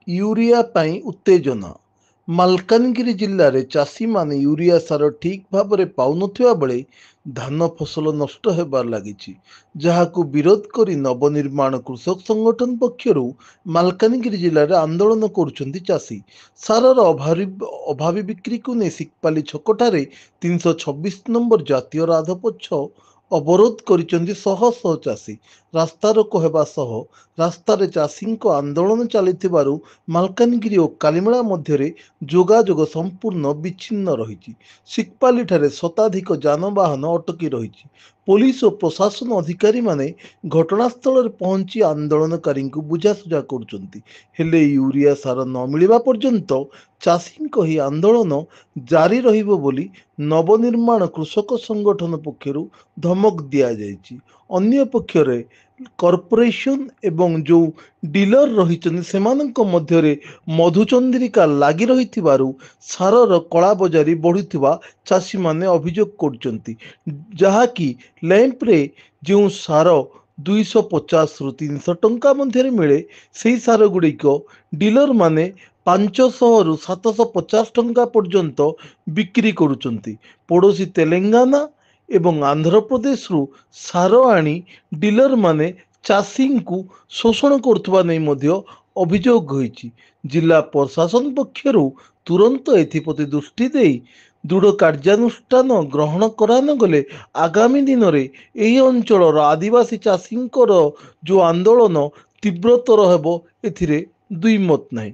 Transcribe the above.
Urea पाई उत्तेजना मालकानगिरी जिले में चाषी माने यूरिया सार ठीक भाव में पाउनथिबा बेले धान फसल नष्ट होबार लगी जहाकु विरोध करी नवनिर्माण कृषक संगठन पक्षर मालकानगिरी जिले में आंदोलन करुछंती चाषी सारर अभावी बिक्री को नहीं सिकपाली छकठारे 326 नंबर जातीय राधपक्ष अवरोध करिसेंती शह शह चाषी रास्ता रोको हेबा सह रास्तार चाषी आंदोलन चली मालकानगिरी और कालीमेला मध्य जोगाजोग संपूर्ण विच्छिन्न रही सिकपाली ठारे शताधिक जानवाहन अटकी रही पुलिस और प्रशासन अधिकारी माने घटनास्थल में पहुंची आंदोलनकारी बुझासुझा कर यूरिया सार न मिलवा पर्यंत चाषी आंदोलन जारी रहिबो बोली नवनिर्माण कृषक संगठन पक्षर धमक दि जाइछि। अन्य पक्षरे कॉर्पोरेशन एवं जो डीलर रही मध्य मधुचंद्रिका लगी रही सारर कला बजारी बढ़ुवा चाषी माने अभियोग करछंती जहाँकि लैंप रे जो सार 250 रु 300 टंका मध्य मिले से सार गुड़िक डीलर माने 500 रु 750 टंका पर्यंत बिक्री करुचंती। पड़ोशी तेलंगाना एवं आंध्र प्रदेश रु सार आनी डीलर माने चाषी को शोषण करुवा नहीं अभियोग होईछि। जिला प्रशासन पक्षर तुरंत एथिप्रति दृष्टि दे दृढ़ कार्यानुष्ठान ग्रहण करान गले आगामी दिन में यही अंचल आदिवासी चाषी जो आंदोलन तीव्रतर हेबो एथिरे दुई मत नहीं।